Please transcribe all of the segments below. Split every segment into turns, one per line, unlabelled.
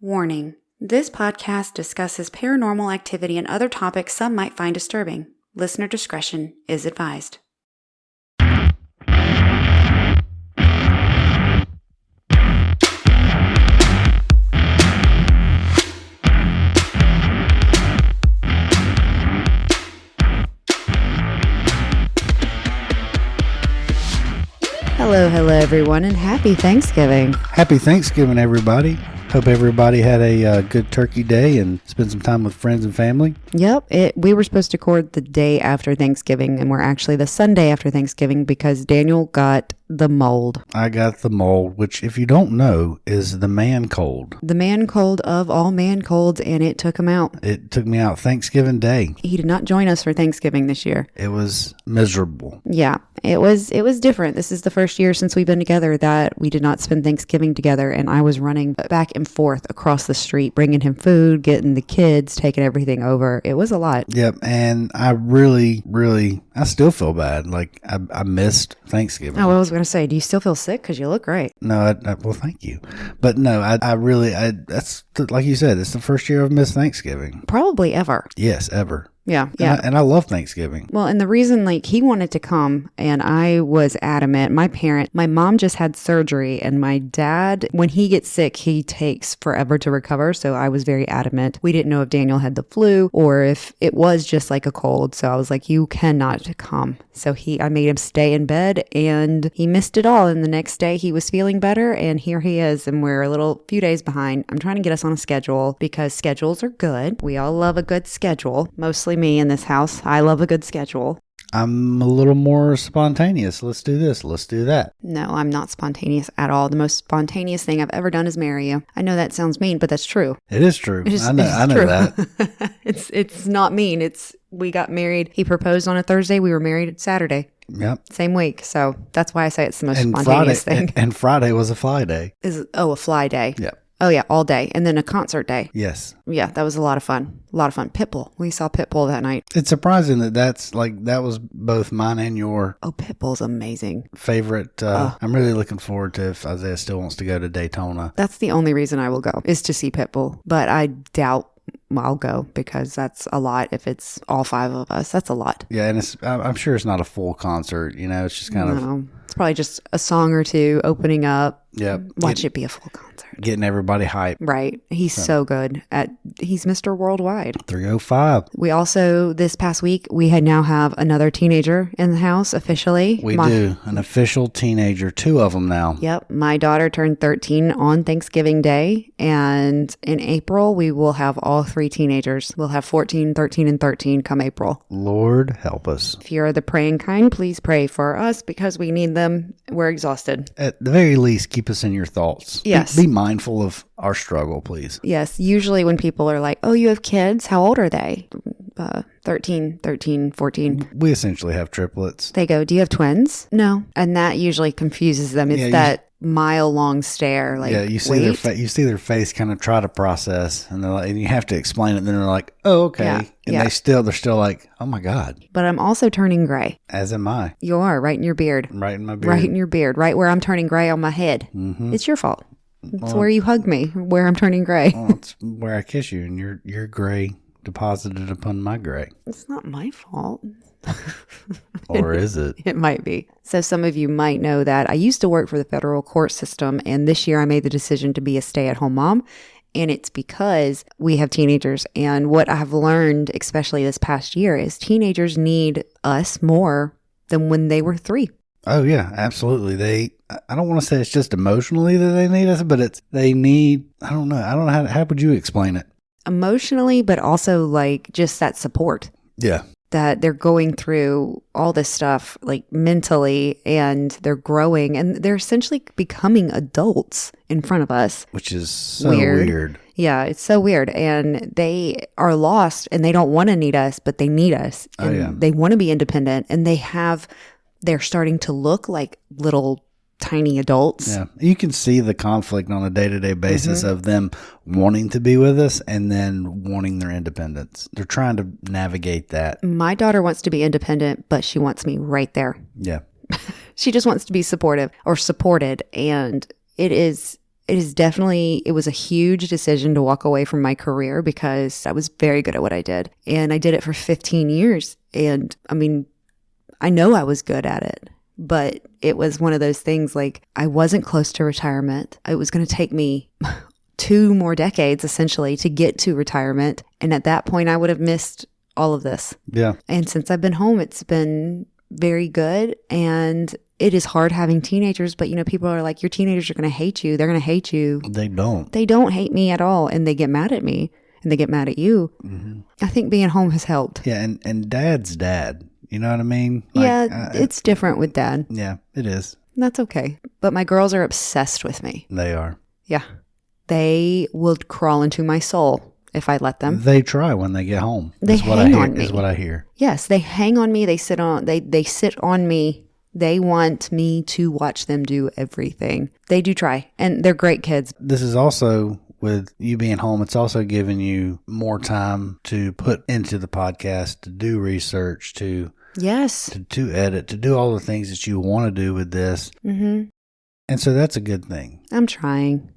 Warning: this podcast discusses paranormal activity and other topics some might find disturbing. Listener discretion is advised. Hello everyone, and happy Thanksgiving.
Happy Thanksgiving, everybody. Hope everybody had a good turkey day and spent some time with friends and family.
Yep, we were supposed to record the day after Thanksgiving, and we're actually the Sunday after Thanksgiving because Daniel got the mold.
I got the mold, which, if you don't know, is the man cold.
The man cold of all man colds, and it took him out.
It took me out Thanksgiving Day.
He did not join us for Thanksgiving this year.
It was miserable.
Yeah, it was different. This is the first year since we've been together that we did not spend Thanksgiving together, and I was running back and forth across the street, bringing him food, getting the kids, taking everything over. It was a lot.
Yep, and I I still feel bad. Like, I missed Thanksgiving.
Oh, I was going to say, do you still feel sick? Because you look great.
No, well, thank you. But no, that's, like you said, it's the first year I've missed Thanksgiving.
Probably ever.
Yes, ever.
Yeah.
And I love Thanksgiving.
Well, and the reason, he wanted to come, and I was adamant. My mom just had surgery, and my dad, when he gets sick, he takes forever to recover. So I was very adamant. We didn't know if Daniel had the flu or if it was just like a cold. So I was like, you cannot come. So I made him stay in bed, and he missed it all. And the next day he was feeling better, and here he is. And we're a few days behind. I'm trying to get us on a schedule because schedules are good. We all love a good schedule. Mostly me in this house. I love a good schedule.
I'm a little more spontaneous. Let's do this. Let's do that.
No, I'm not spontaneous at all. The most spontaneous thing I've ever done is marry you. I know that sounds mean, but that's true.
It is true. I know that.
It's not mean. We got married. He proposed on a Thursday. We were married Saturday.
Yep.
Same week. So that's why I say it's the most spontaneous thing.
And Friday was a fly day.
A fly day.
Yep.
Oh, yeah, all day. And then a concert day.
Yes.
Yeah, that was a lot of fun. Pitbull. We saw Pitbull that night.
It's surprising that was both mine and your...
Oh, Pitbull's amazing.
...favorite. I'm really looking forward to if Isaiah still wants to go to Daytona.
That's the only reason I will go, is to see Pitbull. But I doubt I'll go because that's a lot. If it's all five of us, that's a lot.
Yeah, and I'm sure it's not a full concert. It's just kind of...
It's probably just a song or two opening up.
Yeah.
Watch it be a full concert.
Getting everybody hyped.
Right. He's so good. He's Mr. Worldwide.
305.
We also, this past week, we now have another teenager in the house officially.
We do. An official teenager. 2 of them now.
Yep. My daughter turned 13 on Thanksgiving Day. And in April, we will have all 3 teenagers. We'll have 14, 13, and 13 come April.
Lord help us.
If you're the praying kind, please pray for us because we need them. We're exhausted.
At the very least, keep us in your thoughts.
Yes.
Be mindful of our struggle, please.
Yes. Usually when people are like, oh, you have kids? How old are they? 13, 14.
We essentially have triplets.
They go, do you have twins? No. And that usually confuses them. It's that mile-long stare. Like,
you see their face kind of try to process, and they're like, and you have to explain it. And then they're like, "Oh, okay."
Yeah,
and they're still like, "Oh my God."
But I'm also turning gray.
As am I.
You are right in your beard.
Right in my beard.
Right in your beard. Right where I'm turning gray on my head. Mm-hmm. It's your fault. It's where you hug me, where I'm turning gray.
Well, it's where I kiss you, and your gray deposited upon my gray.
It's not my fault.
Or is it?
It might be. So some of you might know that I used to work for the federal court system, and this year I made the decision to be a stay-at-home mom. And it's because we have teenagers. And what I've learned, especially this past year, is teenagers need us more than when they were 3.
Oh, yeah, absolutely. I don't want to say it's just emotionally that they need us, but they need, I don't know how would you explain it?
Emotionally, but also just that support.
Yeah.
That they're going through all this stuff mentally, and they're growing, and they're essentially becoming adults in front of us.
Which is so weird.
Yeah, it's so weird. And they are lost, and they don't want to need us, but they need us. And they want to be independent, and they're starting to look like little tiny adults.
Yeah. You can see the conflict on a day-to-day basis of them wanting to be with us and then wanting their independence. They're trying to navigate that.
My daughter wants to be independent, but she wants me right there.
Yeah.
She just wants to be supportive or supported. And it is it was a huge decision to walk away from my career because I was very good at what I did. And I did it for 15 years. And I mean, I know I was good at it, but it was one of those things like I wasn't close to retirement. It was going to take me 2 more decades essentially to get to retirement. And at that point, I would have missed all of this.
Yeah.
And since I've been home, it's been very good. And it is hard having teenagers, but people are like, your teenagers are going to hate you. They're going to hate you.
They don't.
They don't hate me at all. And they get mad at me and they get mad at you. Mm-hmm. I think being home has helped.
Yeah. And dad's dad. You know what I mean?
It's different with dad.
Yeah, it is.
That's okay. But my girls are obsessed with me.
They are.
Yeah. They will crawl into my soul if I let them.
They try when they get home.
They hang on me.
Is what I hear.
Yes, they hang on me. They sit on me. They want me to watch them do everything. They do try, and they're great kids.
This is also, with you being home, it's also giving you more time to put into the podcast, to do research, to edit, to do all the things that you want to do with this. Mm-hmm. And so that's a good thing.
I'm trying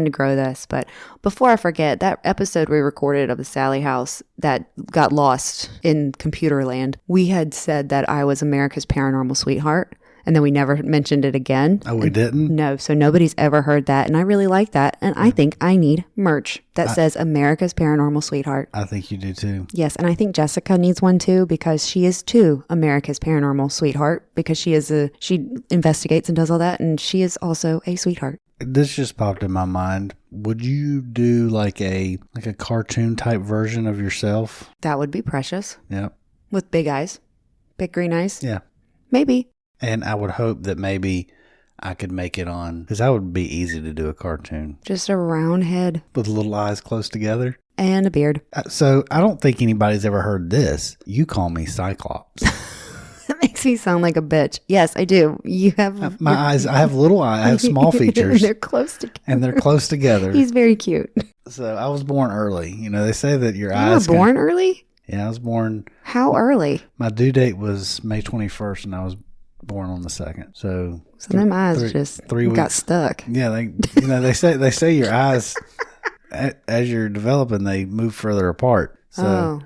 to grow this. But before I forget, that episode we recorded of the Sally house that got lost in computer land, we had said that I was America's paranormal sweetheart. And then we never mentioned it again.
Oh, we didn't?
No. So nobody's ever heard that. And I really like that. And I think I need merch that says America's paranormal sweetheart.
I think you do too.
Yes. And I think Jessica needs one too, because she is too America's paranormal sweetheart, because she investigates and does all that. And she is also a sweetheart.
This just popped in my mind. Would you do like a cartoon type version of yourself?
That would be precious.
Yeah.
With big eyes. Big green eyes.
Yeah.
Maybe.
And I would hope that maybe I could make it on, because that would be easy to do a cartoon.
Just a round head.
With little eyes close together.
And a beard.
So I don't think anybody's ever heard this. You call me Cyclops.
That makes me sound like a bitch. Yes, I do. You have...
My eyes, I have little eyes. I have small features.
They're close together.
And they're close together.
He's very cute.
So I was born early. They say that your
you
eyes...
You were born early?
Yeah, I was born...
How early?
My due date was May 21st, and I was born on the 2nd. So
them eyes just
3 weeks.
Got stuck.
Yeah, they say your eyes as you're developing, they move further apart. So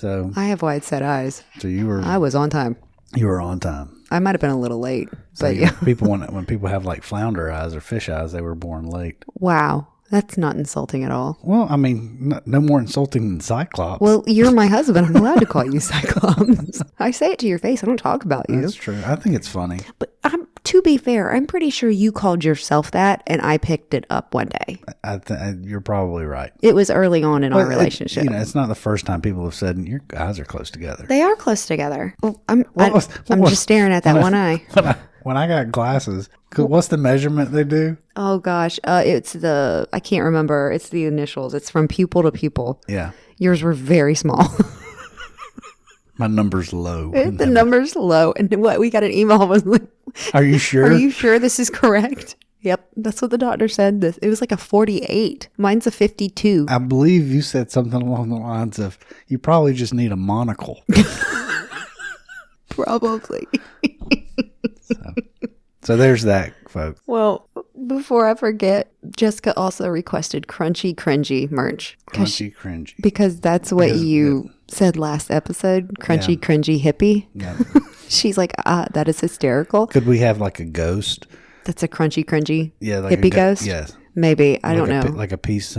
I have wide set eyes.
So
I was on time.
You were on time.
I might have been a little late,
but yeah. When people have like flounder eyes or fish eyes, they were born late.
Wow. That's not insulting at all.
Well, I mean, no more insulting than Cyclops.
Well, you're my husband. I'm allowed to call you Cyclops. I say it to your face. I don't talk about you.
That's true. I think it's funny.
But to be fair, I'm pretty sure you called yourself that, and I picked it up one day.
You're probably right.
It was early on in our relationship.
It's not the first time people have said, your eyes are close together.
They are close together. Well, I'm just staring at that one eye.
When I got glasses, what's the measurement they do?
Oh, gosh. I can't remember. It's the initials. It's from pupil to pupil.
Yeah.
Yours were very small.
My number's low.
The number's low. And what? We got an email. Was like,
are you sure?
Are you sure this is correct? Yep. That's what the doctor said. It was like a 48. Mine's a 52.
I believe you said something along the lines of, you probably just need a monocle.
Probably.
So there's that, folks.
Well, before I forget, Jessica also requested crunchy, cringy merch.
Crunchy, cringy.
Because that's what you said last episode. Crunchy, cringy hippie.
Yeah.
She's like, that is hysterical.
Could we have like a ghost?
That's a crunchy, cringy
like
hippie ghost?
Yes.
Maybe. I don't know.
Like a peace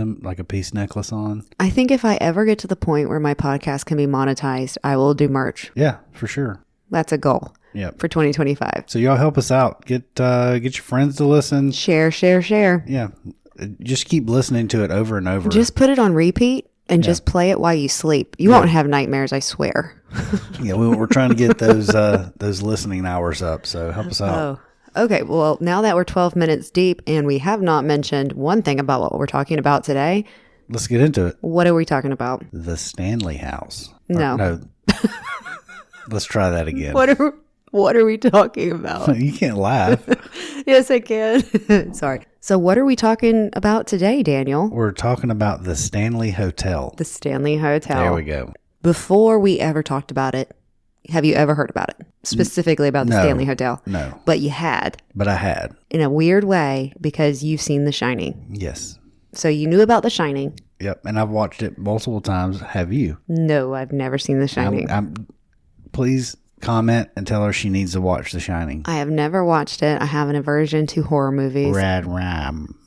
necklace on.
I think if I ever get to the point where my podcast can be monetized, I will do merch.
Yeah, for sure.
That's a goal.
Yep.
For 2025.
So y'all help us out. Get your friends to listen.
Share.
Yeah. Just keep listening to it over and over.
Just put it on repeat and just play it while you sleep. You won't have nightmares, I swear.
Yeah, we're trying to get those listening hours up. So help us out.
Oh, okay. Well, now that we're 12 minutes deep and we have not mentioned one thing about what we're talking about today.
Let's get into it.
What are we talking about?
The Stanley house.
No.
Let's try that again.
What are we talking about?
You can't laugh.
Yes, I can. Sorry. So what are we talking about today, Daniel?
We're talking about the Stanley Hotel.
The Stanley Hotel.
There we go.
Before we ever talked about it, have you ever heard about it? specifically about the Stanley Hotel.
No.
But you had.
But I had.
In a weird way, because you've seen The Shining.
Yes.
So you knew about The Shining.
Yep. And I've watched it multiple times. Have you?
No, I've never seen The Shining.
Please comment and tell her she needs to watch The Shining.
I have never watched it. I have an aversion to horror movies.
Rad ram.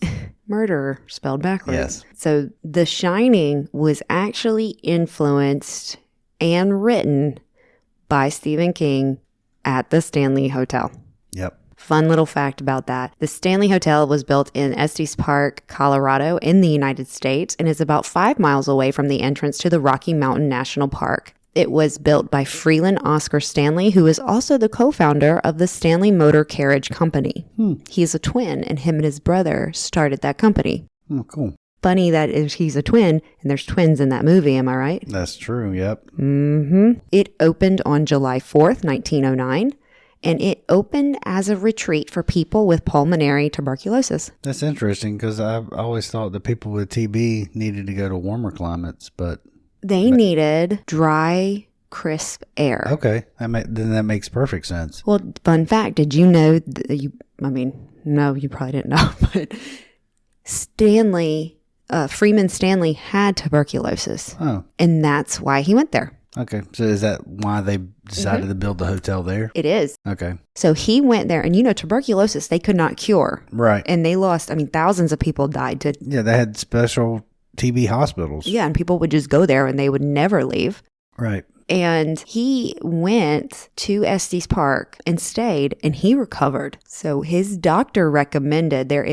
Murder spelled backwards.
Yes.
So The Shining was actually influenced and written by Stephen King at the Stanley Hotel.
Yep.
Fun little fact about that. The Stanley Hotel was built in Estes Park, Colorado in the United States and is about 5 miles away from the entrance to the Rocky Mountain National Park. It was built by Freeland Oscar Stanley, who is also the co-founder of the Stanley Motor Carriage Company. He's a twin, and him and his brother started that company.
Oh, cool.
Funny that he's a twin, and there's twins in that movie, am I right?
That's true, yep.
It opened on July 4th, 1909, and it opened as a retreat for people with pulmonary tuberculosis.
That's interesting, because I've always thought that people with TB needed to go to warmer climates, but...
They needed dry, crisp air.
Okay. Then that makes perfect sense.
Well, fun fact, did you know, no, you probably didn't know, but Freeman Stanley had tuberculosis.
Oh.
And that's why he went there.
Okay. So is that why they decided to build the hotel there?
It is.
Okay.
So he went there, and tuberculosis, they could not cure.
Right.
And they lost, thousands of people died
Yeah, they had special TB hospitals.
Yeah, and people would just go there and they would never leave.
Right.
And he went to Estes Park and stayed, and he recovered. So his doctor recommended there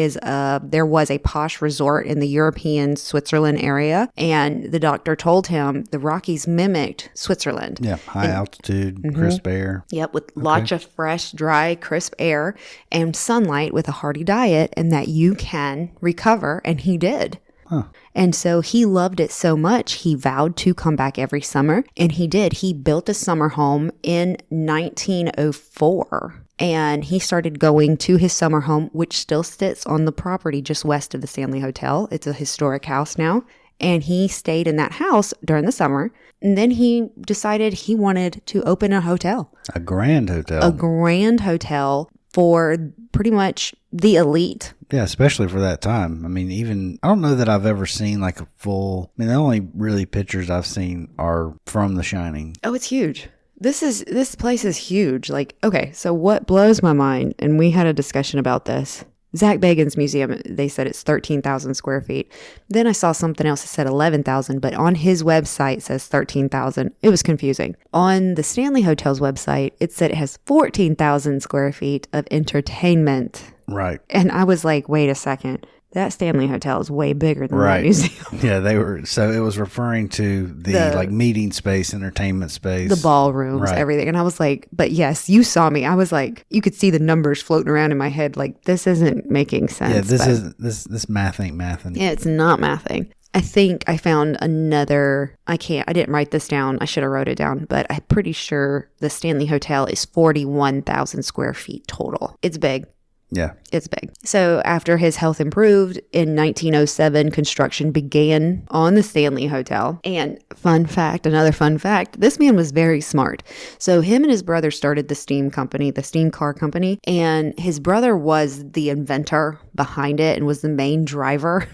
was a posh resort in the European Switzerland area, and the doctor told him the Rockies mimicked Switzerland.
Yeah, high altitude, crisp air.
Yep, with lots of fresh, dry, crisp air and sunlight with a hearty diet, and that you can recover, and he did.
Huh.
And so he loved it so much, he vowed to come back every summer. And he did. He built a summer home in 1904. And he started going to his summer home, which still sits on the property just west of the Stanley Hotel. It's a historic house now. And he stayed in that house during the summer. And then he decided he wanted to open a hotel.
A grand hotel.
A grand hotel for pretty much the elite.
Yeah, especially for that time. I don't know that I've ever seen like a full, the only really pictures I've seen are from The Shining.
Oh, it's huge. This place is huge. Okay, so what blows my mind, and we had a discussion about this. Zach Bagans' museum, they said it's 13,000 square feet. Then I saw something else that said 11,000, but on his website it says 13,000. It was confusing. On the Stanley Hotel's website, it said it has 14,000 square feet of entertainment.
Right.
And I was like, wait a second. That Stanley Hotel is way bigger than that museum.
Yeah, so it was referring to the meeting space, entertainment space.
The ballrooms, everything. And I was like, but yes, you saw me. I was like, you could see the numbers floating around in my head. Like, this isn't making sense.
Yeah, this math ain't mathing.
Yeah, it's not mathing. I think I found another, I didn't write this down. I should have wrote it down, but I'm pretty sure the Stanley Hotel is 41,000 square feet total. It's big.
Yeah.
It's big. So after his health improved, in 1907, construction began on the Stanley Hotel. And another fun fact, this man was very smart. So him and his brother started the steam car company. And his brother was the inventor behind it and was the main driver.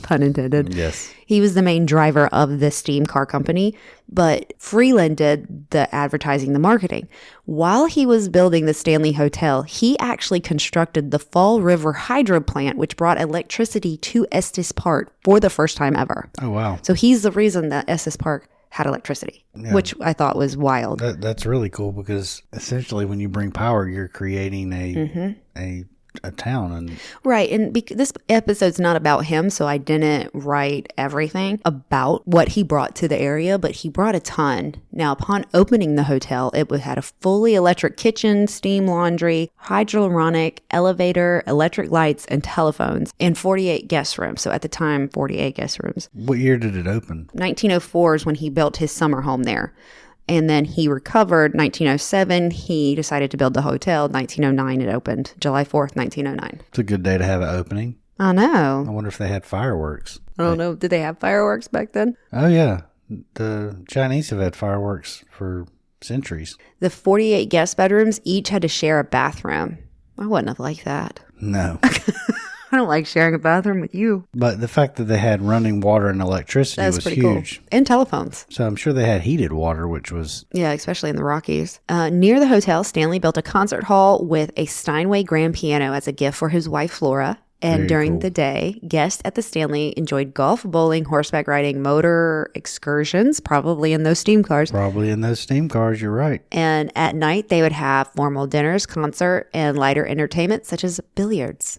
Pun intended.
Yes.
He was the main driver of the steam car company, but Freeland did the advertising, the marketing. While he was building the Stanley Hotel, he actually constructed the Fall River Hydro Plant, which brought electricity to Estes Park for the first time ever.
Oh, wow.
So he's the reason that Estes Park had electricity, which I thought was wild.
That's really cool, because essentially when you bring power, you're creating a town. And
right. And this episode's not about him, so I didn't write everything about what he brought to the area, but he brought a ton. Now, upon opening the hotel, it had a fully electric kitchen, steam laundry, hydronic elevator, electric lights, and telephones, and 48 guest rooms. So at the time, 48 guest rooms.
What year did it open?
1904 is when he built his summer home there. And then he recovered 1907. He decided to build the hotel. 1909 it opened. July 4th, 1909.
It's a good day to have an opening.
I know.
I wonder if they had fireworks.
I don't know. Did they have fireworks back then?
Oh, yeah. The Chinese have had fireworks for centuries.
The 48 guest bedrooms each had to share a bathroom. I wouldn't have liked that.
No.
I don't like sharing a bathroom with you.
But the fact that they had running water and electricity was
pretty
huge.
Cool. And telephones.
So I'm sure they had heated water, which was...
Yeah, especially in the Rockies. Near the hotel, Stanley built a concert hall with a Steinway grand piano as a gift for his wife, Flora. And during the day, guests at the Stanley enjoyed golf, bowling, horseback riding, motor excursions, probably in those steam cars.
Probably in those steam cars, you're right.
And at night, they would have formal dinners, concert, and lighter entertainment, such as billiards.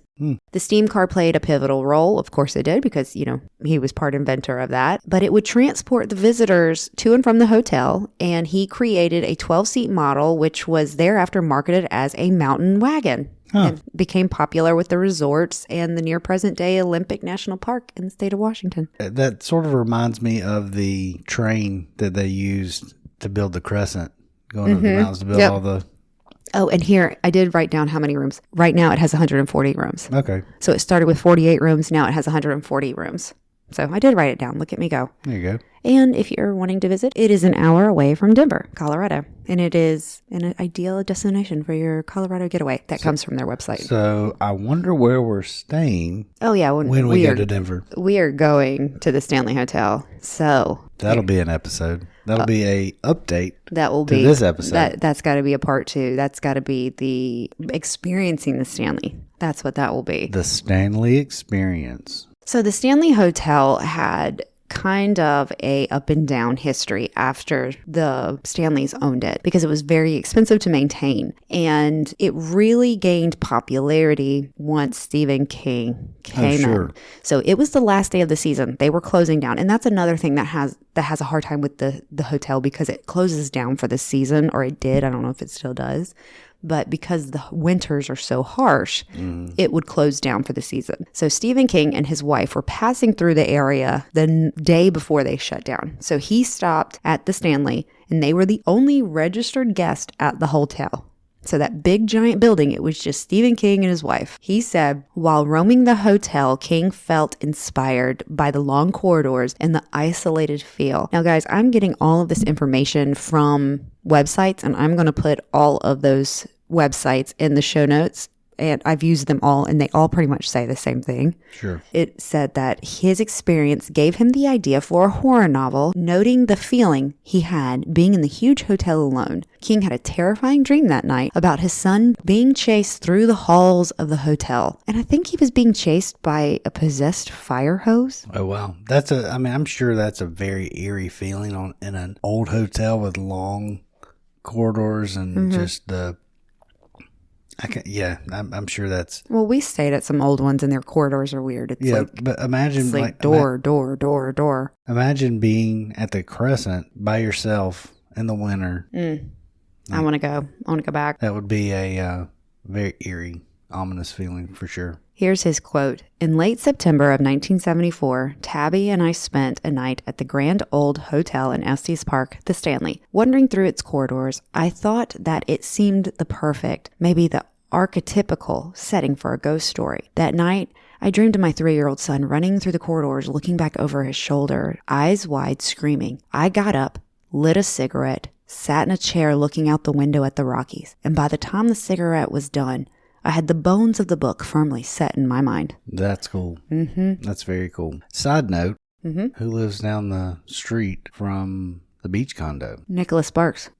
The steam car played a pivotal role. Of course it did, because, you know, he was part inventor of that. But it would transport the visitors to and from the hotel, and he created a 12-seat model, which was thereafter marketed as a mountain wagon. And became popular with the resorts and the near present day Olympic National Park in the state of Washington.
That sort of reminds me of the train that they used to build the Crescent, going over the mountains to build all the...
Oh, and here, I did write down how many rooms. Right now, it has 140 rooms.
Okay.
So it started with 48 rooms. Now it has 140 rooms. So I did write it down. Look at me go.
There you go.
And if you're wanting to visit, it is an hour away from Denver, Colorado. And it is an ideal destination for your Colorado getaway. That comes from their website.
So I wonder where we're staying.
Oh, yeah.
When we go to Denver.
We are going to the Stanley Hotel. So
that'll be an episode. That'll be a update.
That will be
this episode.
That's got to be a part 2. That's got to be the experiencing the Stanley. That's what that will be.
The Stanley experience.
So the Stanley Hotel had kind of a up and down history after the Stanleys owned it, because it was very expensive to maintain, and it really gained popularity once Stephen King came in. So it was the last day of the season. They were closing down, and that's another thing that has a hard time with the hotel, because it closes down for the season, or it did. I don't know if it still does. But because the winters are so harsh, it would close down for the season. So Stephen King and his wife were passing through the area the day before they shut down. So he stopped at the Stanley, and they were the only registered guest at the hotel. So that big giant building, it was just Stephen King and his wife. He said, while roaming the hotel, King felt inspired by the long corridors and the isolated feel. Now, guys, I'm getting all of this information from websites, and I'm going to put all of those websites in the show notes. And I've used them all, and they all pretty much say the same thing.
Sure.
It said that his experience gave him the idea for a horror novel, noting the feeling he had being in the huge hotel alone. King had a terrifying dream that night about his son being chased through the halls of the hotel. And I think he was being chased by a possessed fire hose.
Oh, wow. I'm sure that's a very eerie feeling in an old hotel with long corridors and just the... I'm sure that's...
Well, we stayed at some old ones, and their corridors are weird. It's
but imagine...
It's like door.
Imagine being at the Crescent by yourself in the winter.
I want to go. I want to go back.
That would be a very eerie, ominous feeling for sure.
Here's his quote. In late September of 1974, Tabby and I spent a night at the Grand Old Hotel in Estes Park, the Stanley. Wandering through its corridors, I thought that it seemed the perfect, maybe the archetypical setting for a ghost story. That night, I dreamed of my 3-year-old son running through the corridors, looking back over his shoulder, eyes wide, screaming. I got up, lit a cigarette, sat in a chair looking out the window at the Rockies, and by the time the cigarette was done, I had the bones of the book firmly set in my mind.
That's cool. That's very cool. Side note, who lives down the street from the beach condo?
Nicholas Sparks.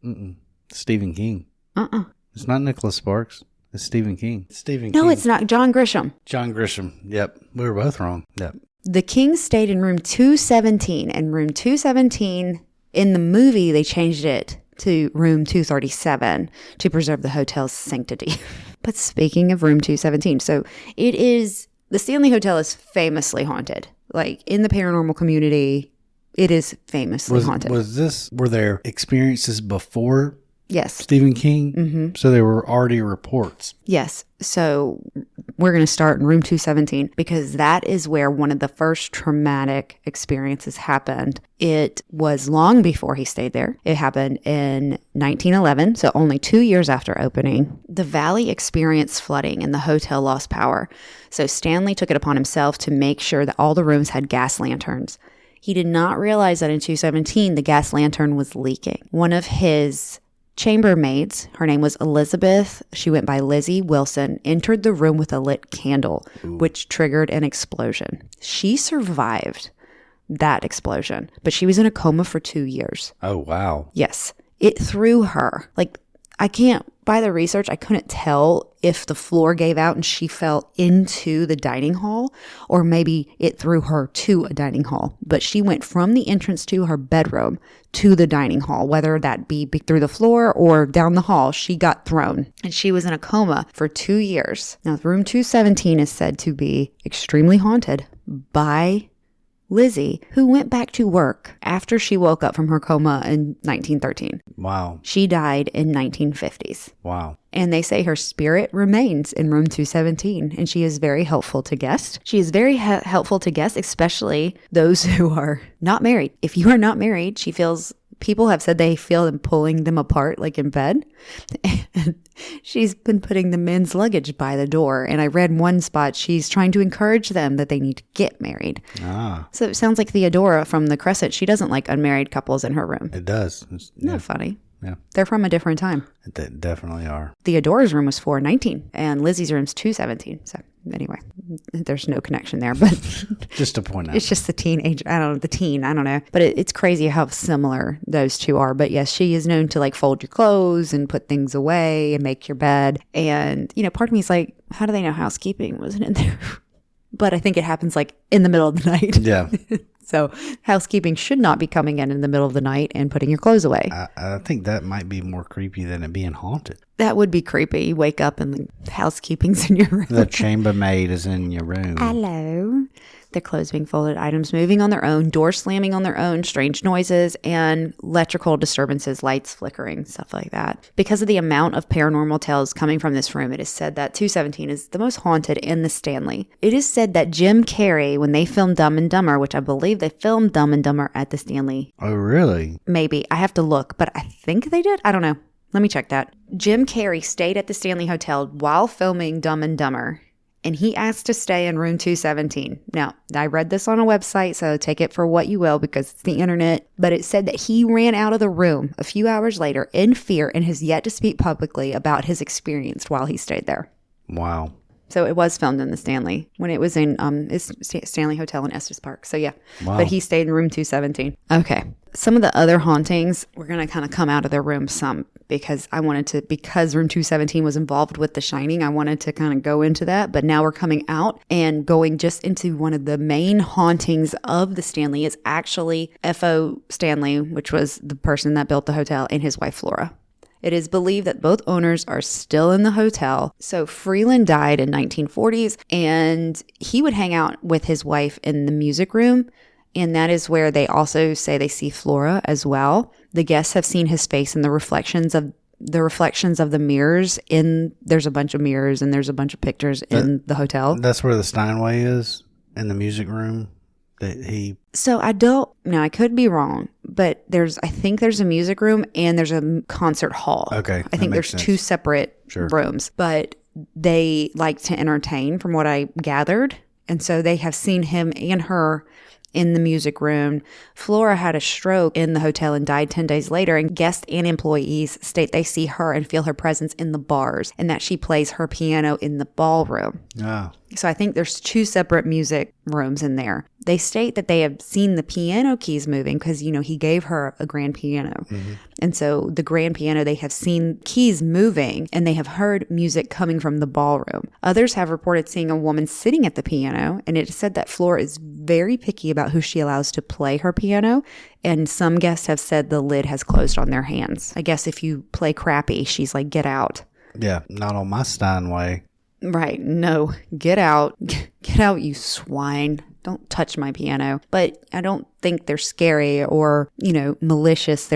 Stephen King. It's not Nicholas Sparks. It's Stephen King.
No, it's not. John Grisham.
John Grisham. Yep. We were both wrong. Yep.
The Kings stayed in room 217, and room 217, in the movie, they changed it to room 237 to preserve the hotel's sanctity. But speaking of room 217, so the Stanley Hotel is famously haunted. Like, in the paranormal community, it is famously haunted.
Were there experiences before
Yes.
Stephen King? So there were already reports.
Yes. So we're going to start in room 217, because that is where one of the first traumatic experiences happened. It was long before he stayed there. It happened in 1911, so only 2 years after opening. The valley experienced flooding and the hotel lost power. So Stanley took it upon himself to make sure that all the rooms had gas lanterns. He did not realize that in 217, the gas lantern was leaking. One of his Chambermaids, her name was Elizabeth, she went by Lizzie Wilson, entered the room with a lit candle, which triggered an explosion. She survived that explosion, but she was in a coma for 2 years.
Oh, wow.
Yes. It threw her. Like, by the research, I couldn't tell if the floor gave out and she fell into the dining hall, or maybe it threw her to a dining hall. But she went from the entrance to her bedroom to the dining hall, whether that be through the floor or down the hall, she got thrown. And she was in a coma for 2 years. Now, room 217 is said to be extremely haunted by Lizzie, who went back to work after she woke up from her coma in 1913.
Wow.
She died in 1950s.
Wow.
And they say her spirit remains in room 217, and she is very helpful to guests. She is very helpful to guests, especially those who are not married. If you are not married, people have said they feel them pulling them apart, like in bed. And she's been putting the men's luggage by the door. And I read one spot, she's trying to encourage them that they need to get married. Ah. So it sounds like Theodora from the Crescent. She doesn't like unmarried couples in her room.
It does.
Isn't that funny?
Yeah.
They're from a different time.
They definitely are.
Theodora's room was 419 and Lizzie's room's 217. So anyway, there's no connection there, but
just to point out.
It's just the teenage, I don't know. But it's crazy how similar those two are. But yes, she is known to like fold your clothes and put things away and make your bed. And, part of me is like, how do they know housekeeping wasn't in there? But I think it happens like in the middle of the night.
Yeah.
So housekeeping should not be coming in the middle of the night and putting your clothes away.
I think that might be more creepy than it being haunted.
That would be creepy. You wake up and the housekeeping's in your room.
The chambermaid is in your room.
Hello. The clothes being folded, items moving on their own, doors slamming on their own, strange noises, and electrical disturbances, lights flickering, stuff like that. Because of the amount of paranormal tales coming from this room, it is said that 217 is the most haunted in the Stanley. It is said that Jim Carrey, when they filmed Dumb and Dumber, which I believe they filmed Dumb and Dumber at the Stanley.
Oh, really?
Maybe. I have to look, but I think they did. I don't know. Let me check that. Jim Carrey stayed at the Stanley Hotel while filming Dumb and Dumber, and he asked to stay in room 217. Now, I read this on a website, so take it for what you will because it's the internet, but it said that he ran out of the room a few hours later in fear and has yet to speak publicly about his experience while he stayed there.
Wow.
So it was filmed in the Stanley when it was in Stanley Hotel in Estes Park. So yeah, wow. But he stayed in room 217. Okay. Some of the other hauntings, we're going to kind of come out of their room some because because room 217 was involved with The Shining, I wanted to kind of go into that. But now we're coming out and going just into one of the main hauntings of the Stanley is actually F.O. Stanley, which was the person that built the hotel, and his wife Flora. It is believed that both owners are still in the hotel. So Freeland died in 1940s, and he would hang out with his wife in the music room. And that is where they also say they see Flora as well. The guests have seen his face in the reflections of the mirrors. There's a bunch of mirrors and there's a bunch of pictures in the hotel.
That's where the Steinway is, in the music room.
So I could be wrong, but I think there's a music room and there's a concert hall.
Okay.
I think there's two separate rooms, but they like to entertain from what I gathered. And so they have seen him and her in the music room. Flora had a stroke in the hotel and died 10 days later, and guests and employees state they see her and feel her presence in the bars and that she plays her piano in the ballroom.
Oh.
So I think there's two separate music rooms in there. They state that they have seen the piano keys moving because, he gave her a grand piano. Mm-hmm. And so the grand piano, they have seen keys moving and they have heard music coming from the ballroom. Others have reported seeing a woman sitting at the piano, and it is said that Flora is very picky about who she allows to play her piano. And some guests have said the lid has closed on their hands. I guess if you play crappy, she's like, get out.
Yeah, not on my Steinway.
Right. No, get out. Get out, you swine. Don't touch my piano. But I don't think they're scary or, malicious.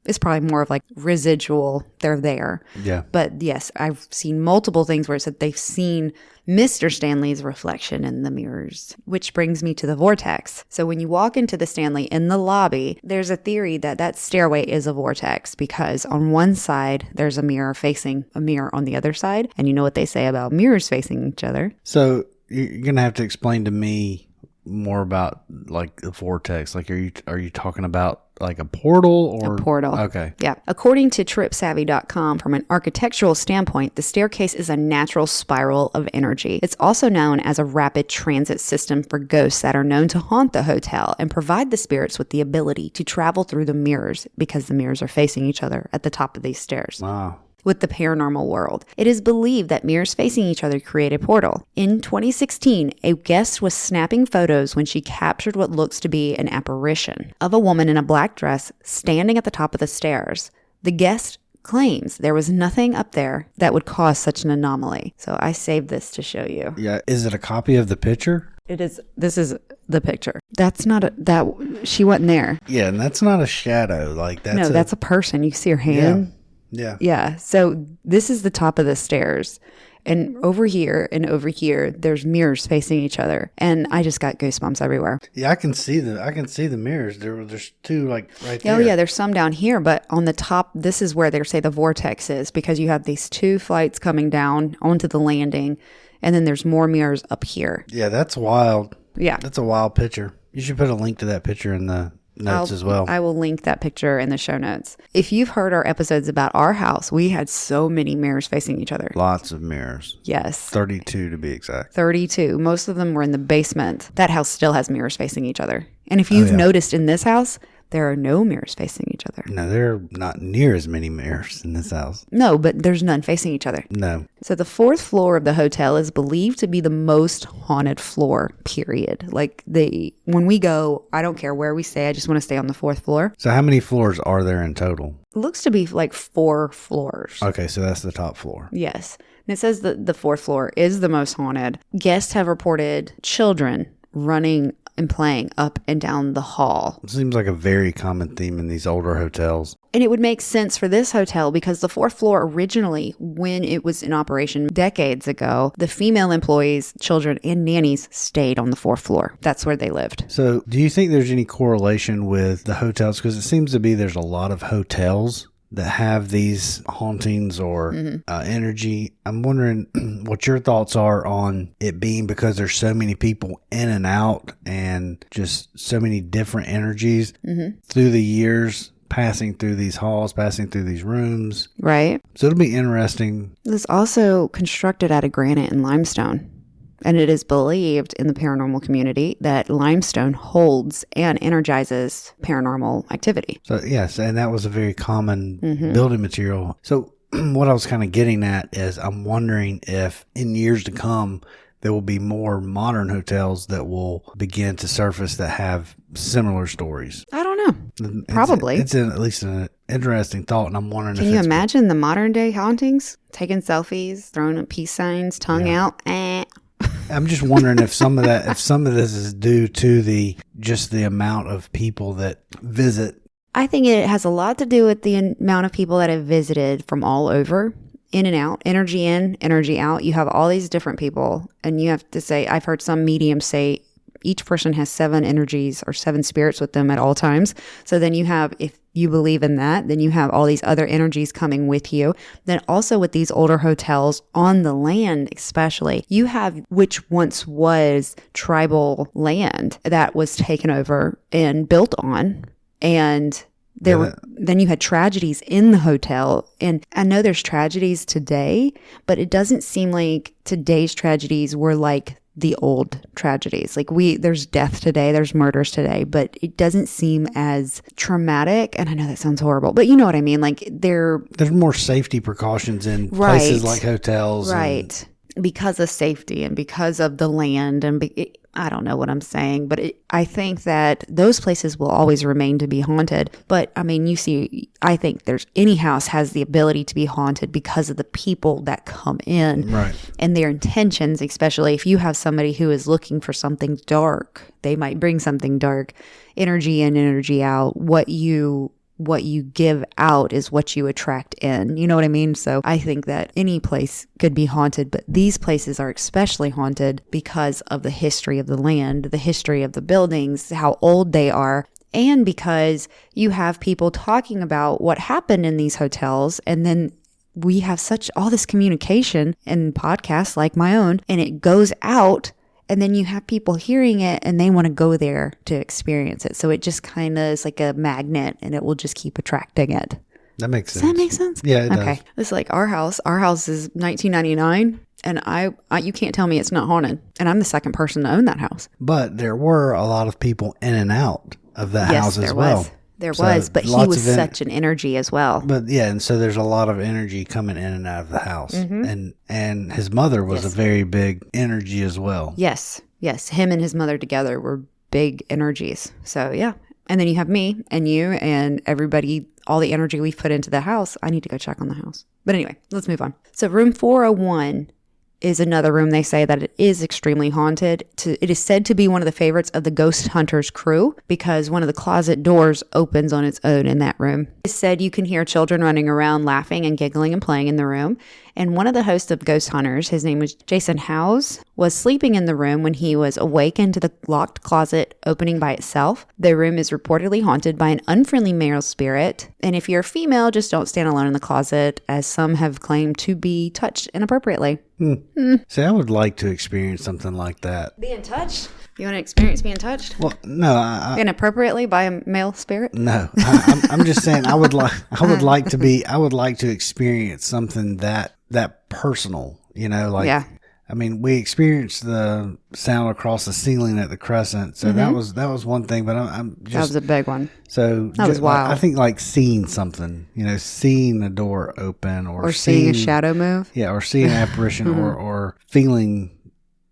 It's probably more of like residual. They're there.
Yeah.
But yes, I've seen multiple things where it said they've seen Mr. Stanley's reflection in the mirrors, which brings me to the vortex. So when you walk into the Stanley in the lobby, there's a theory that stairway is a vortex because on one side, there's a mirror facing a mirror on the other side. And you know what they say about mirrors facing each other.
So you're going to have to explain to me more about like the vortex? Like, are you talking about like a portal or
a portal?
Okay.
Yeah. According to tripsavvy.com, from an architectural standpoint, the staircase is a natural spiral of energy. It's also known as a rapid transit system for ghosts that are known to haunt the hotel and provide the spirits with the ability to travel through the mirrors, because the mirrors are facing each other at the top of these stairs.
Wow.
With the paranormal world, it is believed that mirrors facing each other create a portal. In 2016, a guest was snapping photos when she captured what looks to be an apparition of a woman in a black dress standing at the top of the stairs. The guest claims there was nothing up there that would cause such an anomaly. So I saved this to show you.
Yeah. Is it a copy of the picture?
It is. This is the picture. That's not she wasn't there.
Yeah, and that's not a shadow. Like
that's a person. You see her hand?
Yeah.
Yeah. So this is the top of the stairs. And over here, there's mirrors facing each other. And I just got goosebumps everywhere.
Yeah, I can see the mirrors. There's two like right there.
Oh yeah, there's some down here, but on the top, this is where they say the vortex is, because you have these two flights coming down onto the landing, and then there's more mirrors up here.
Yeah, that's wild.
Yeah.
That's a wild picture. You should put a link to that picture in the notes as well.
I will link that picture in the show notes. If you've heard our episodes about our house, we had so many mirrors facing each other.
Lots of mirrors.
Yes.
32 to be exact.
32. Most of them were in the basement. That house still has mirrors facing each other. And if you've noticed in this house, there are no mirrors facing each other.
No, there are not near as many mirrors in this house.
No, but there's none facing each other.
No.
So the fourth floor of the hotel is believed to be the most haunted floor, period. Like when we go, I don't care where we stay. I just want to stay on the fourth floor.
So how many floors are there in total?
It looks to be like 4 floors.
Okay, so that's the top floor.
Yes. And it says that the fourth floor is the most haunted. Guests have reported children running and playing up and down the hall.
It seems like a very common theme in these older hotels.
And it would make sense for this hotel because the fourth floor originally, when it was in operation decades ago, the female employees, children, and nannies stayed on the fourth floor. That's where they lived.
So do you think there's any correlation with the hotels? Because it seems to be there's a lot of hotels that have these hauntings or energy. I'm wondering what your thoughts are on it being because there's so many people in and out and just so many different energies through the years, passing through these halls, passing through these rooms.
Right.
So it'll be interesting.
It's also constructed out of granite and limestone. And it is believed in the paranormal community that limestone holds and energizes paranormal activity.
So, yes, and that was a very common building material. So what I was kind of getting at is I'm wondering if in years to come, there will be more modern hotels that will begin to surface that have similar stories.
I don't know. Probably.
It's at least an interesting thought, and I'm wondering
Can you imagine the modern day hauntings? Taking selfies, throwing up peace signs, tongue out,
I'm just wondering if some of this is due to the amount of people that visit.
I think it has a lot to do with the amount of people that have visited from all over, in and out, energy in, energy out. You have all these different people, and you have to say, I've heard some mediums say each person has 7 energies or 7 spirits with them at all times. So then you have, if you believe in that, then you have all these other energies coming with you. Then also with these older hotels on the land, especially, you have which once was tribal land that was taken over and built on. And then you had tragedies in the hotel. And I know there's tragedies today, but it doesn't seem like today's tragedies were like the old tragedies. Like there's death today, there's murders today, but it doesn't seem as traumatic. And I know that sounds horrible, but you know what I mean? Like
there's more safety precautions in places like hotels.
Right. Because of safety and because of the land and I don't know what I'm saying, but I think that those places will always remain to be haunted. But I mean, I think any house has the ability to be haunted because of the people that come in,
right, and
their intentions, especially if you have somebody who is looking for something dark, they might bring something dark, energy in, energy out. What you give out is what you attract in. You know what I mean? So I think that any place could be haunted, but these places are especially haunted because of the history of the land, the history of the buildings, how old they are, and because you have people talking about what happened in these hotels, and then we have all this communication in podcasts like my own, and it goes out, And then you have people hearing it and they want to go there to experience it. So it just kind of is like a magnet and it will just keep attracting it.
That makes sense.
Does that make sense?
Yeah, it does.
Okay. It's like our house. Our house is 1999 and I you can't tell me it's not haunted. And I'm the second person to own that house.
But there were a lot of people in and out of that house as well.
There was, but he was such an energy as well.
But yeah, and so there's a lot of energy coming in and out of the house. And his mother was a very big energy as well.
Yes. Him and his mother together were big energies. So yeah. And then you have me and you and everybody, all the energy we've put into the house. I need to go check on the house. But anyway, let's move on. So room 401 is another room. They say that it is extremely haunted. It is said to be one of the favorites of the ghost hunters crew because one of the closet doors opens on its own in that room. It's said you can hear children running around laughing and giggling and playing in the room. And one of the hosts of Ghost Hunters, his name was Jason Howes, was sleeping in the room when he was awakened to the locked closet opening by itself. The room is reportedly haunted by an unfriendly male spirit. And if you're a female, just don't stand alone in the closet, as some have claimed to be touched inappropriately.
See, I would like to experience something like that.
Being touched? You want to experience being touched?
Well, no,
inappropriately by a male spirit?
No, I'm just saying I would like to experience something that personal, like. Yeah. I mean, we experienced the sound across the ceiling at the Crescent, so that was one thing. But I'm just,
that was a big one.
So
that was wild.
I think like seeing something, seeing a door open, or
seeing a shadow move.
Yeah, or seeing an apparition, or feeling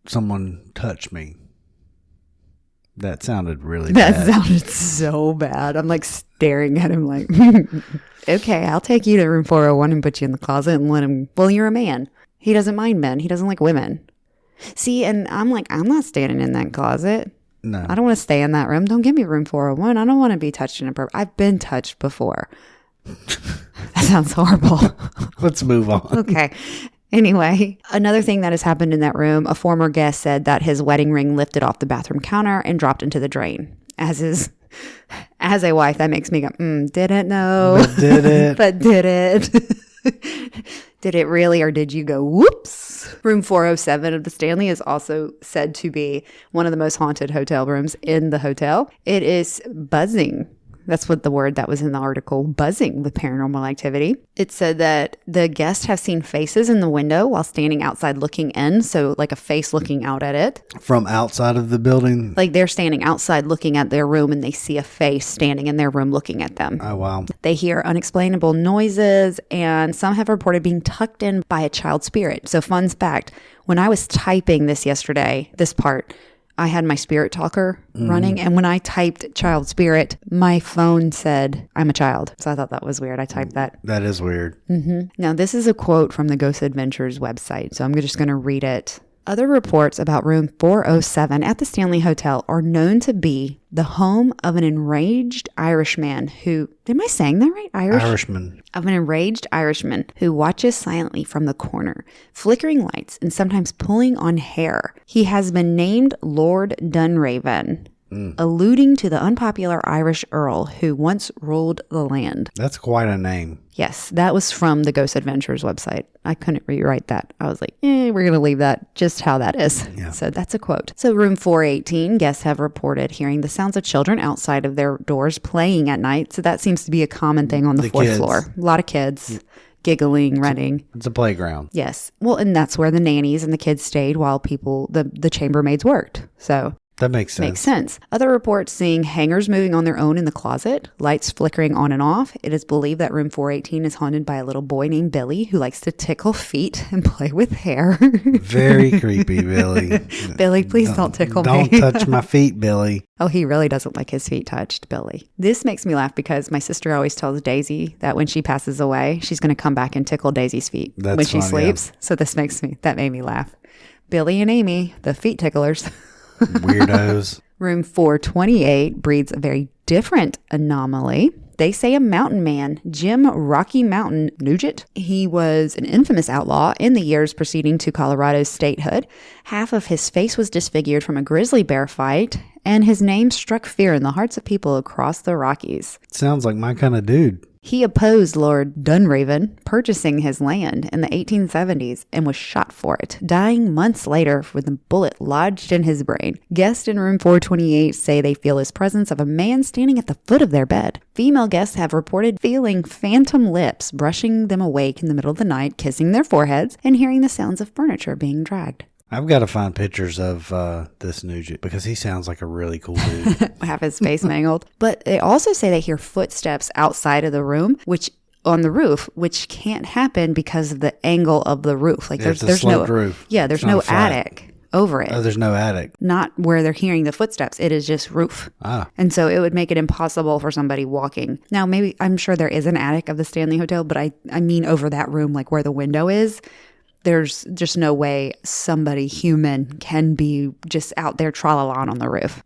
someone touch me. That sounded really bad.
That sounded so bad. I'm like staring at him like, okay, I'll take you to room 401 and put you in the closet and let him. Well, you're a man. He doesn't mind men. He doesn't like women. See, and I'm like, I'm not standing in that closet.
No.
I don't want to stay in that room. Don't give me room 401. I don't want to be touched in a purpose. I've been touched before. That sounds horrible.
Let's move on.
Okay. Anyway, another thing that has happened in that room, a former guest said that his wedding ring lifted off the bathroom counter and dropped into the drain. As a wife, that makes me go, didn't know.
But did it?
But did it? Did it really, or did you go, whoops? Room 407 of the Stanley is also said to be one of the most haunted hotel rooms in the hotel. It is buzzing. That's what the word that was in the article, buzzing with paranormal activity. It said that the guests have seen faces in the window while standing outside looking in. So like a face looking out at it.
From outside of the building?
Like they're standing outside looking at their room and they see a face standing in their room looking at them.
Oh, wow.
They hear unexplainable noises and some have reported being tucked in by a child spirit. So fun fact, when I was typing this yesterday, this part, I had my spirit talker running, and when I typed child spirit, my phone said, I'm a child. So I thought that was weird. I typed that.
That is weird.
Now, this is a quote from the Ghost Adventures website, so I'm just going to read it. Other reports about room 407 at the Stanley Hotel are known to be the home of an enraged Irishman who, am I saying that right?
Irishman.
Of an enraged Irishman who watches silently from the corner, flickering lights and sometimes pulling on hair. He has been named Lord Dunraven, alluding to the unpopular Irish earl who once ruled the land.
That's quite a name.
Yes, that was from the Ghost Adventures website. I couldn't rewrite that. I was like, we're going to leave that just how that is.
Yeah.
So that's a quote. So room 418, guests have reported hearing the sounds of children outside of their doors playing at night. So that seems to be a common thing on the fourth
kids.
floor. A lot of kids giggling, running.
It's a playground.
Yes. Well, and that's where the nannies and the kids stayed while the chambermaids worked. So
that makes sense.
Makes sense. Other reports seeing hangers moving on their own in the closet, lights flickering on and off. It is believed that room 418 is haunted by a little boy named Billy who likes to tickle feet and play with hair.
Very creepy, Billy.
Billy, please don't tickle me.
Don't touch my feet, Billy.
Oh, he really doesn't like his feet touched, Billy. This makes me laugh because my sister always tells Daisy that when she passes away, she's going to come back and tickle Daisy's feet when she sleeps. Yeah. So that made me laugh. Billy and Amy, the feet ticklers.
Weirdos.
Room 428 breeds a very different anomaly. They say a mountain man, Jim Rocky Mountain Nugent. He was an infamous outlaw in the years preceding to Colorado's statehood. Half of his face was disfigured from a grizzly bear fight, and his name struck fear in the hearts of people across the Rockies.
Sounds like my kind of dude.
He opposed Lord Dunraven purchasing his land in the 1870s and was shot for it, dying months later with a bullet lodged in his brain. Guests in room 428 say they feel his presence of a man standing at the foot of their bed. Female guests have reported feeling phantom lips brushing them awake in the middle of the night, kissing their foreheads, and hearing the sounds of furniture being dragged.
I've got to find pictures of this Nugent because he sounds like a really cool dude.
Have his face mangled. But they also say they hear footsteps outside of the room, which on the roof, which can't happen because of the angle of the roof. Like there's no
roof.
Yeah, there's no attic over it.
Oh, there's no attic.
Not where they're hearing the footsteps. It is just roof. And so it would make it impossible for somebody walking. Now, maybe I'm sure there is an attic of the Stanley Hotel, but I mean over that room, like where the window is. There's just no way somebody human can be just out there tra-la-la on the roof,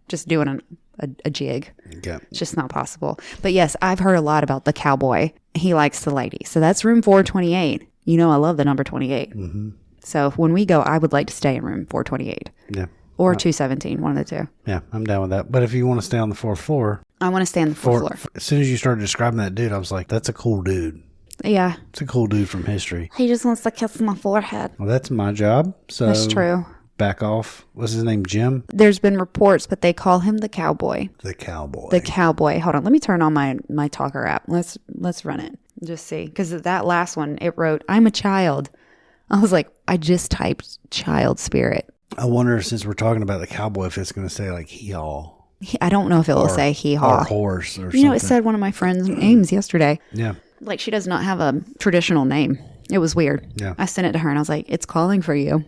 just doing a jig.
Yeah.
It's just not possible. But yes, I've heard a lot about the cowboy. He likes the ladies. So that's room 428. I love the number 28.
Mm-hmm.
So when we go, I would like to stay in room 428.
Yeah.
Or 217, one of the two.
Yeah, I'm down with that. But if you want to stay on the fourth floor.
I want to stay on the fourth floor.
As soon as you started describing that dude, I was like, that's a cool dude.
Yeah.
It's a cool dude from history.
He just wants to kiss my forehead.
Well, that's my job. So
that's true.
Back off. What's his name? Jim?
There's been reports, but they call him the cowboy.
The cowboy.
The cowboy. Hold on. Let me turn on my talker app. Let's run it. Just see. Because that last one, it wrote, I'm a child. I was like, I just typed child spirit.
I wonder, since we're talking about the cowboy, if it's going to say like hee-haw.
I don't know if it will say hee-haw.
Or horse or something.
It said one of my friends' names yesterday.
Yeah.
Like, she does not have a traditional name. It was weird.
Yeah.
I sent it to her and I was like, it's calling for you.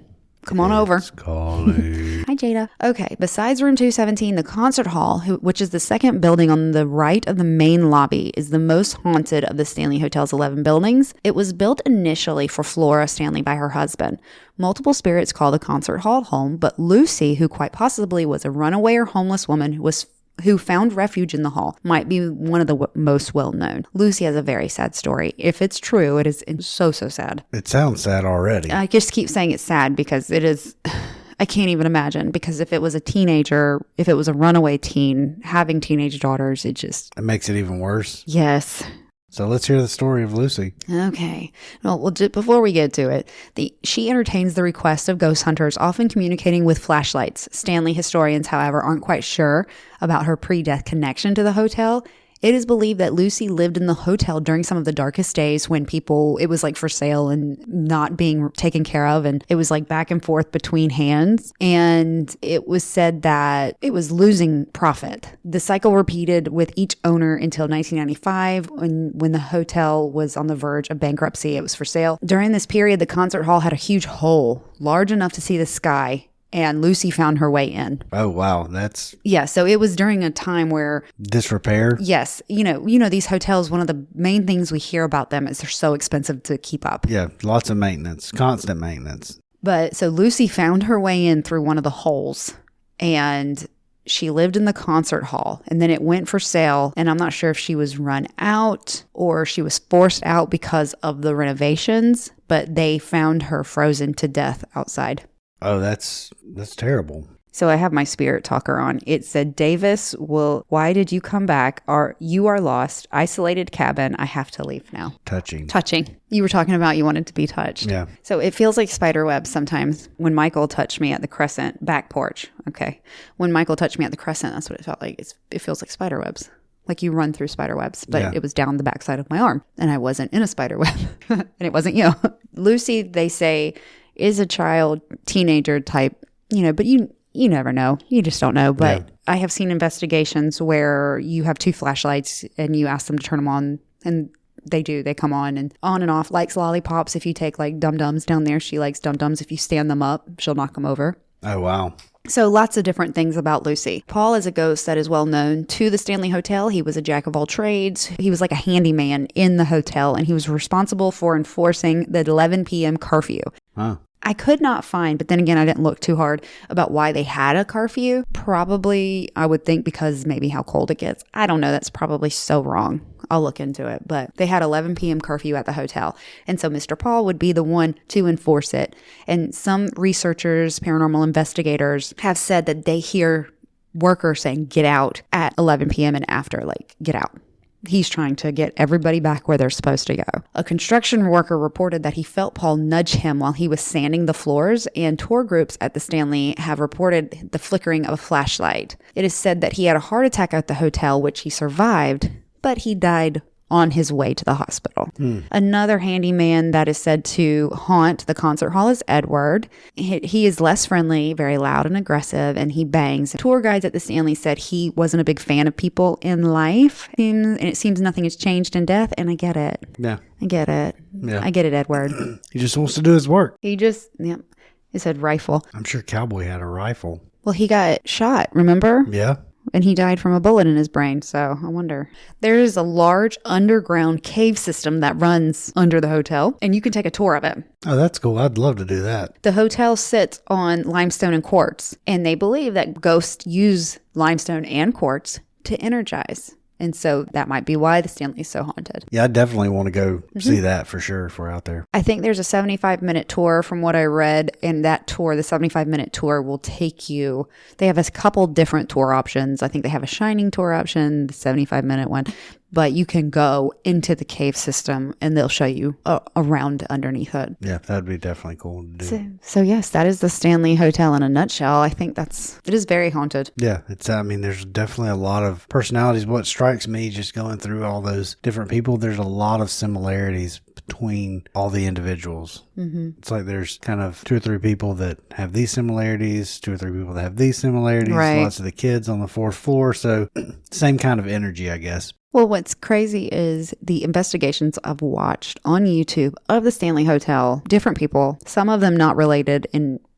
Come on over.
It's calling.
Hi, Jada. Okay. Besides room 217, the concert hall, which is the second building on the right of the main lobby, is the most haunted of the Stanley Hotel's 11 buildings. It was built initially for Flora Stanley by her husband. Multiple spirits call the concert hall home, but Lucy, who quite possibly was a runaway or homeless woman who found refuge in the hall, might be one of the most well-known. Lucy has a very sad story. If it's true, it is so sad.
It sounds sad already.
I just keep saying it's sad because it is... I can't even imagine, because if it was a teenager, if it was a runaway teen, having teenage daughters, it
makes it even worse.
Yes.
So let's hear the story of Lucy.
Okay. Well, before we get to it, she entertains the request of ghost hunters, often communicating with flashlights. Stanley historians, however, aren't quite sure about her pre-death connection to the hotel. It is believed that Lucy lived in the hotel during some of the darkest days when it was like for sale and not being taken care of. And it was like back and forth between hands. And it was said that it was losing profit. The cycle repeated with each owner until 1995 when the hotel was on the verge of bankruptcy. It was for sale. During this period, the concert hall had a huge hole large enough to see the sky. And Lucy found her way in.
Oh, wow.
Yeah, so it was during a time where...
Disrepair?
Yes. These hotels, one of the main things we hear about them is they're so expensive to keep up.
Yeah, lots of maintenance, constant maintenance.
But so Lucy found her way in through one of the holes, and she lived in the concert hall, and then it went for sale, and I'm not sure if she was run out or she was forced out because of the renovations, but they found her frozen to death outside.
Oh, that's terrible.
So I have my spirit talker on. It said, Davis, why did you come back? You are lost. Isolated cabin. I have to leave now.
Touching.
You were talking about you wanted to be touched.
Yeah.
So it feels like spider webs sometimes. When Michael touched me at the Crescent, back porch. Okay. When Michael touched me at the Crescent, that's what it felt like. It feels like spider webs. Like you run through spider webs, but It was down the backside of my arm and I wasn't in a spider web and it wasn't you. Lucy, they say, is a child, teenager type, but you never know. You just don't know. But I have seen investigations where you have two flashlights and you ask them to turn them on, and they do. They come on and off. Likes lollipops. If you take like Dum-Dums down there, she likes Dum-Dums. If you stand them up, she'll knock them over.
Oh, wow.
So lots of different things about Lucy. Paul is a ghost that is well known to the Stanley Hotel. He was a jack of all trades. He was like a handyman in the hotel, and he was responsible for enforcing the 11 p.m. curfew.
Huh.
I could not find, but then again, I didn't look too hard about why they had a curfew. Probably, I would think because maybe how cold it gets. I don't know. That's probably so wrong. I'll look into it. But they had 11 p.m. curfew at the hotel. And so Mr. Paul would be the one to enforce it. And some researchers, paranormal investigators have said that they hear workers saying, get out at 11 p.m. and after, like, get out. He's trying to get everybody back where they're supposed to go. A construction worker reported that he felt Paul nudge him while he was sanding the floors, and tour groups at the Stanley have reported the flickering of a flashlight. It is said that he had a heart attack at the hotel, which he survived, but he died on his way to the hospital. Another handyman that is said to haunt the concert hall is Edward. He is less friendly, very loud and aggressive, and he bangs. Tour guides at the Stanley said he wasn't a big fan of people in life, and it seems nothing has changed in death, and I get it.
Yeah.
I get it.
Yeah.
I get it, Edward.
He just wants to do his work.
He said rifle.
I'm sure Cowboy had a rifle.
Well, he got shot, remember?
Yeah.
And he died from a bullet in his brain, so I wonder. There is a large underground cave system that runs under the hotel, and you can take a tour of it.
Oh, that's cool. I'd love to do that.
The hotel sits on limestone and quartz, and they believe that ghosts use limestone and quartz to energize. And so that might be why the Stanley is so haunted.
Yeah, I definitely want to go see that for sure if we're out there.
I think there's a 75-minute tour from what I read, and that tour, the 75-minute tour, will take you. They have a couple different tour options. I think they have a shining tour option, the 75-minute one. But you can go into the cave system and they'll show you around underneath it.
Yeah, that'd be definitely cool to do.
So yes, that is the Stanley Hotel in a nutshell. I think it is very haunted.
Yeah, there's definitely a lot of personalities. What strikes me just going through all those different people, there's a lot of similarities between all the individuals. Mm-hmm. It's like there's kind of 2 or 3 people that have these similarities, 2 or 3 people that have these similarities,
right.
Lots of the kids on the 4th floor. So same kind of energy, I guess.
Well, what's crazy is the investigations I've watched on YouTube of the Stanley Hotel, different people, some of them not related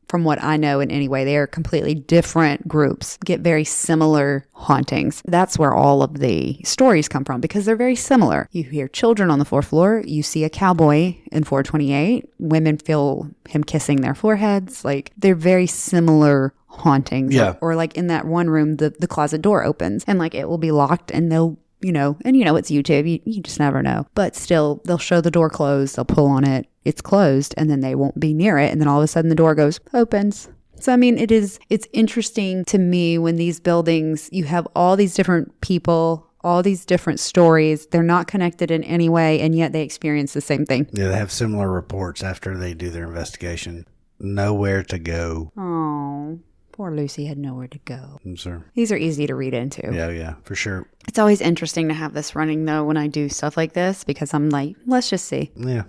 from what I know in any way. They are completely different groups, get very similar hauntings. That's where all of the stories come from because they're very similar. You hear children on the 4th floor. You see a cowboy in 428. Women feel him kissing their foreheads. Like they're very similar hauntings.
Yeah.
Or like in that one room, the closet door opens and like it will be locked and they'll it's YouTube. You just never know. But still, they'll show the door closed. They'll pull on it. It's closed. And then they won't be near it. And then all of a sudden the door opens. So, it's interesting to me when these buildings, you have all these different people, all these different stories. They're not connected in any way. And yet they experience the same thing.
Yeah, they have similar reports after they do their investigation. Nowhere to go.
Oh. Poor Lucy had nowhere to go.
Sure.
These are easy to read into.
Yeah, for sure.
It's always interesting to have this running, though, when I do stuff like this, because I'm like, let's just see.
Yeah.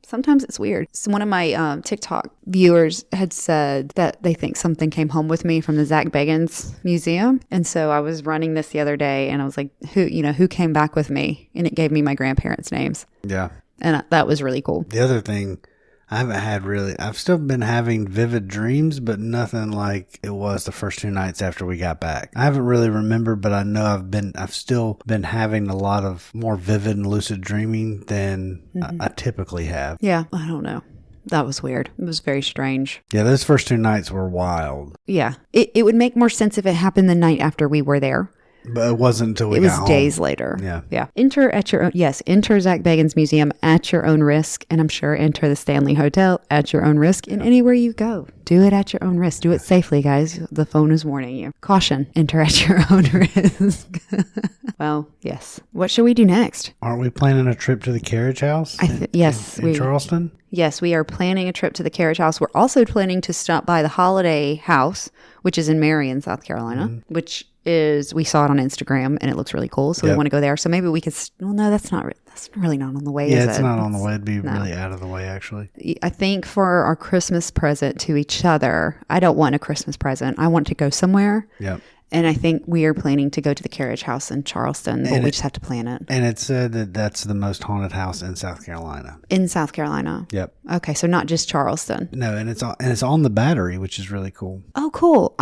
Sometimes it's weird. So one of my TikTok viewers had said that they think something came home with me from the Zach Bagans Museum. And so I was running this the other day, and I was like, who came back with me? And it gave me my grandparents' names.
Yeah.
And that was really cool.
The other thing, I've still been having vivid dreams, but nothing like it was the first 2 nights after we got back. I haven't really remembered, but I know I've still been having a lot of more vivid and lucid dreaming than I typically have.
Yeah, I don't know. That was weird. It was very strange.
Yeah, those first 2 nights were wild.
Yeah. It would make more sense if it happened the night after we were there.
But it wasn't until we got home.
It was days later.
Yeah.
Enter Zach Bagans Museum at your own risk. And I'm sure enter the Stanley Hotel at your own risk. And anywhere you go, do it at your own risk. Do it safely, guys. The phone is warning you. Caution, enter at your own risk. Well, yes. What should we do next?
Aren't we planning a trip to the carriage house?
Yes.
In Charleston?
Yes, we are planning a trip to the carriage house. We're also planning to stop by the Holiday House, which is in Marion, South Carolina, which is, we saw it on Instagram and it looks really cool. So we want to go there. So maybe we could, no, that's really not on the way.
Yeah, it's not on the way. It'd be really out of the way, actually.
I think for our Christmas present to each other, I don't want a Christmas present. I want to go somewhere.
Yep.
And I think we are planning to go to the carriage house in Charleston, but we just have to plan it.
And it said that that's the most haunted house in South Carolina.
In South Carolina?
Yep.
Okay, so not just Charleston.
No, and it's on the Battery, which is really cool.
Oh, cool.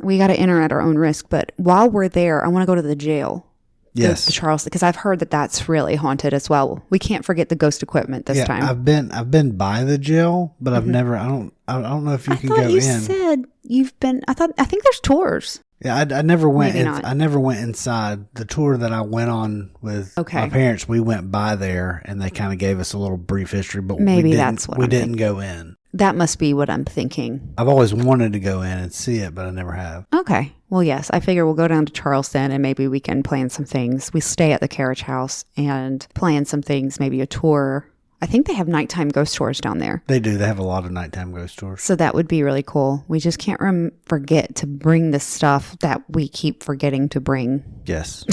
We got to enter at our own risk, but while we're there, I want to go to the jail.
Yes.
The Charleston, because I've heard that that's really haunted as well. We can't forget the ghost equipment this time.
I've been by the jail, but I've never. I don't know if you can go in.
You said you've been. I think there's tours.
Yeah, I never went.
Maybe not.
I never went inside. The tour that I went on with my parents, we went by there, and they kind of gave us a little brief history. But
maybe
we
that's what
we didn't go in.
That must be what I'm thinking.
I've always wanted to go in and see it, but I never have.
Okay. Well, yes, I figure we'll go down to Charleston and maybe we can plan some things. We stay at the carriage house and plan some things, maybe a tour. I think they have nighttime ghost tours down there.
They do. They have a lot of nighttime ghost tours.
So that would be really cool. We just can't forget to bring the stuff that we keep forgetting to bring.
Yes.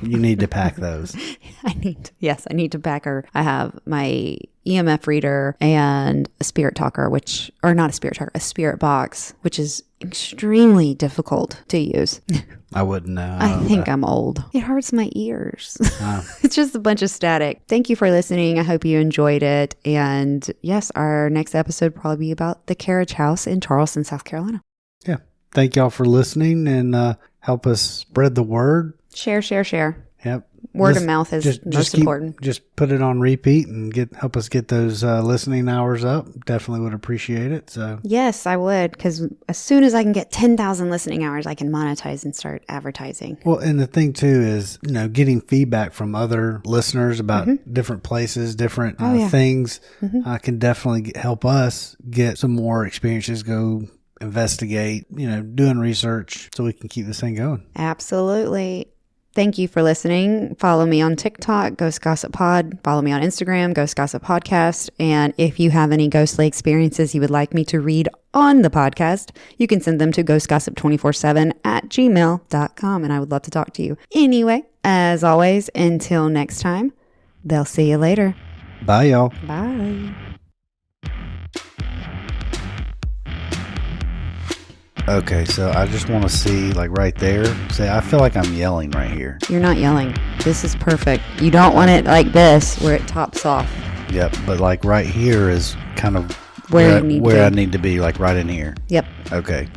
You need to pack those.
I need to pack her. I have my EMF reader and a spirit talker, a spirit box, which is extremely difficult to use.
I wouldn't know.
I think I'm old. It hurts my ears. It's just a bunch of static. Thank you for listening. I hope you enjoyed it. And yes, our next episode will probably be about the carriage house in Charleston, South Carolina.
Yeah. Thank y'all for listening and help us spread the word.
Share.
Yep.
Word of mouth is most important.
Just put it on repeat and help us get those listening hours up. Definitely would appreciate it. So
yes, I would, because as soon as I can get 10,000 listening hours, I can monetize and start advertising.
Well, and the thing too is, getting feedback from other listeners about different places, different things can definitely help us get some more experiences. Go investigate, doing research so we can keep this thing going.
Absolutely. Thank you for listening. Follow me on TikTok, Ghost Gossip Pod. Follow me on Instagram, Ghost Gossip Podcast. And if you have any ghostly experiences you would like me to read on the podcast, you can send them to ghostgossip247@gmail.com. And I would love to talk to you. Anyway, as always, until next time, they'll see you later.
Bye, y'all.
Bye.
Okay, so I just want to see, right there. Say, I feel like I'm yelling right here.
You're not yelling. This is perfect. You don't want it like this, where it tops off.
Yep, but right here is kind of
where I
need to be, right in here.
Yep.
Okay.